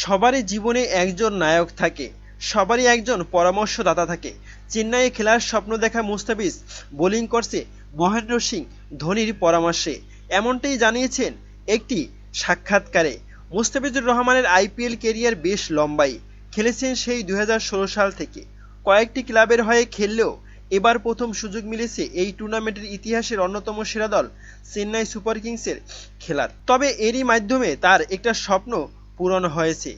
সবারই জীবনে একজন নায়ক থাকে, সবারই একজন পরামর্শদাতা থাকে। চেন্নাইয়ে খেলার স্বপ্ন দেখা মুস্তাফিজ বোলিং করছে মহেন্দ্র সিং ধোনির পরামর্শে, এমনটাই জানিয়েছেন একটি সাক্ষাৎকারে। মুস্তাফিজুর রহমানের আইপিএল ক্যারিয়ার বেশ লম্বাই, খেলেছেন সেই 2016 সাল থেকে। কয়েকটি ক্লাবের হয়ে খেললেও এবার প্রথম সুযোগ মিলেছে এই টুর্নামেন্টের ইতিহাসের অন্যতম সেরা দল চেন্নাই সুপার কিংসের খেলার। তবে এরই মাধ্যমে তার একটা স্বপ্ন পূরণ হয়েছে।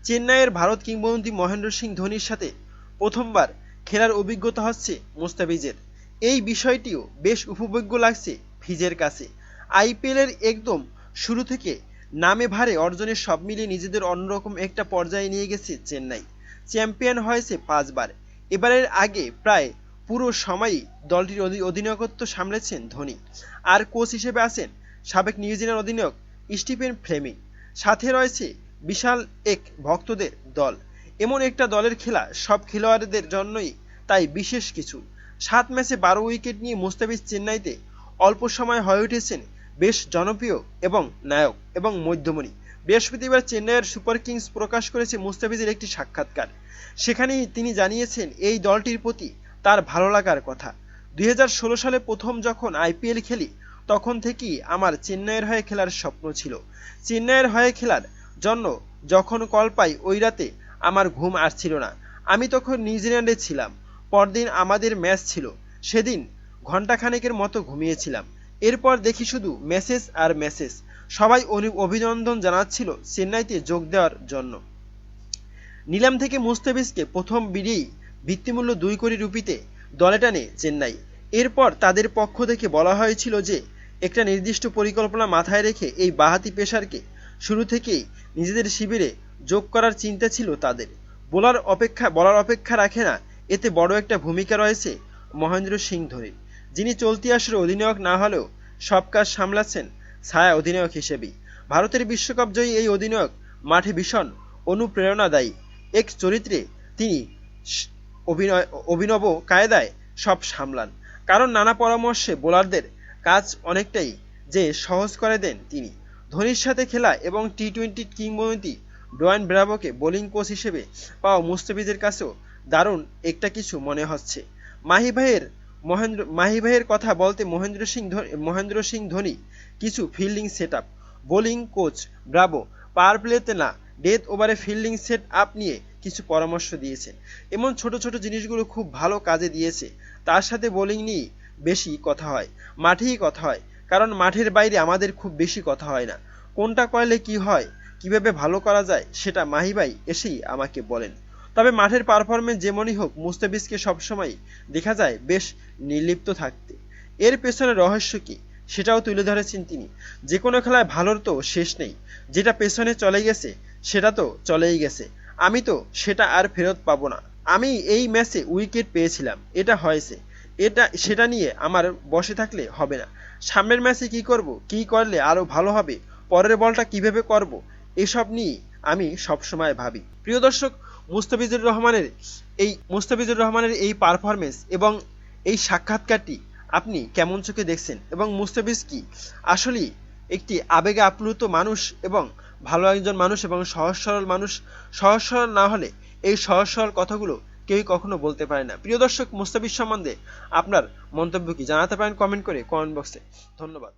চেন্নাইয়ের ভারত কিংবদন্তি মহেন্দ্র সিং ধোনির সাথে প্রথমবার খেলার অভিজ্ঞতা হচ্ছে মুস্তাফিজের। এই বিষয়টিও বেশ উপভোগ্য লাগছে ফিজের কাছে। আইপিএলের একদম শুরু থেকে নামে ভারে অর্জনের সব মিলিয়ে নিজেদের অন্যরকম একটা পর্যায়ে নিয়ে গেছে চেন্নাই। চ্যাম্পিয়ন হয়েছে 5 বার। এবারের আগে প্রায় পুরো সময়ই দলটির অধিনায়কত্ব সামলেছেন ধোনি, আর কোচ হিসেবে আছেন সাবেক নিউজিল্যান্ড অধিনায়ক স্টিফেন ফ্লেমিং। সাথে রয়েছে বিশাল এক ভক্তদের দল। এমন একটা দলের খেলা সব খেলোয়াড়দের জন্যই তাই বিশেষ কিছু। 7 ম্যাচে 12 উইকেট নিয়ে মুস্তাফিজ চেন্নাইতে অল্প সময় হয়ে উঠেছেন বেশ জনপ্রিয় এবং নায়ক এবং মধ্যমণি। বৃহস্পতিবার চেন্নাইয়ের সুপার কিংস প্রকাশ করেছে মুস্তাফিজের একটি সাক্ষাৎকার। সেখানেই তিনি জানিয়েছেন এই দলটির প্রতি তার ভালো লাগার কথা। 2016 সালে প্রথম যখন আইপিএল খেলি তখন থেকেই আমার চেন্নাইয়ের হয়ে খেলার স্বপ্ন ছিল। চেন্নাইয়ের হয়ে খেলার জন্য যখন কল পাই ওই রাতে আমার ঘুম আসছিল না। আমি তখন নিউজিল্যান্ডে ছিলাম। পরদিন আমাদের ম্যাচ ছিল। সেদিন ঘণ্টাখানেকের মতো ঘুমিয়েছিলাম। এরপর দেখি শুধু মেসেজ আর মেসেজ। সবাই অভিনন্দন জানাচ্ছিল চেন্নাইতে যোগ দেওয়ার জন্য। নিলাম থেকে মুস্তাফিজকে প্রথম বিডেই ভিত্তিমূল্য 2 কোটি রুপিতে দলে টানে চেন্নাই। এরপর তাদের পক্ষ থেকে বলা হয়েছিল যে একটা নির্দিষ্ট পরিকল্পনা মাথায় রেখে এই বাঁহাতি পেসারকে শুরু থেকেই নিজেদের শিবিরে যোগ করার চিন্তা ছিল তাদের। বলার অপেক্ষা রাখে না, এতে বড় একটা ভূমিকা রয়েছে মহেন্দ্র সিং ধোনির, যিনি চলতি আসরে অধিনায়ক না হলেও সব কাজ সামলাচ্ছেন ছায়া অধিনায়ক হিসেবেই। ভারতের বিশ্বকাপ জয়ী এই অধিনায়ক মাঠে ভীষণ অনুপ্রেরণাদায়ী এক চরিত্রে। তিনি অভিনব কায়দায় সব সামলান, কারণ নানা পরামর্শে বোলারদের কাজ অনেকটাই যে সহজ করে দেন তিনি। ধোনির সাথে খেলা এবং টি-20 কিংবদন্তি ডোয়াইন ব্রাভোকে বোলিং কোচ হিসেবে পাওয়া মুস্তাফিজের কাছেও দারুণ একটা কিছু মনে হচ্ছে। মাহি ভাইয়ের কথা বলতে মহেন্দ্র সিং ধোনি কিছু fielding setup, bowling coach Bravo power প্লেতে না ডেথ ওভারে ফিল্ডিং সেট আপ নিয়ে কিছু পরামর্শ দিয়েছেন। এমন ছোট ছোট জিনিসগুলো খুব ভালো কাজে দিয়েছে। তার সাথে বোলিং নিয়ে বেশি কথা হয়, মাঠেই কথা হয়, কারণ মাঠের বাইরে আমাদের খুব বেশি কথা হয় না। কোনটা করলে কি হয়, কিভাবে ভালো করা যায় সেটা মাহি ভাই এসেই আমাকে বলেন। তবে মাঠের পারফরমেন্স যেমনই হোক মুস্তাফিজকে সবসময় দেখা যায় বেশ নির্লিপ্ত থাকতে। এর পেছনে রহস্য কি সেটাও তুলে ধরেছেন তিনি। যে কোনো খেলায় ভালোর তো শেষ নেই। যেটা পেছনে চলে গেছে সেটা তো চলেই গেছে, আমি তো সেটা আর ফেরত পাবো না। আমি এই ম্যাচে উইকেট পেয়েছিলাম, এটা হয়েছে, সেটা নিয়ে আমার বসে থাকলে হবে না। সামনের ম্যাচে কি করব, কি করলে আরো ভালো হবে, পরের বলটা কিভাবে করব, এসব নিয়ে আমি সবসময় ভাবি। প্রিয় দর্শক, মুস্তাফিজুর রহমানের এই পারফরমেন্স এবং এই সাক্ষাৎকারটি আপনি কেমন চোখে দেখছেন, এবং মুস্তাফিজ কি আসলেই একটি আবেগে আপ্লুত মানুষ এবং ভালো একজন মানুষ এবং সহজ সরল না হলে এই সহজ সরল কথাগুলো কেউই কখনো বলতে পারে না। প্রিয় দর্শক, মুস্তাফিজ সম্বন্ধে আপনার মন্তব্য কি জানাতে পারেন কমেন্ট বক্সে। ধন্যবাদ।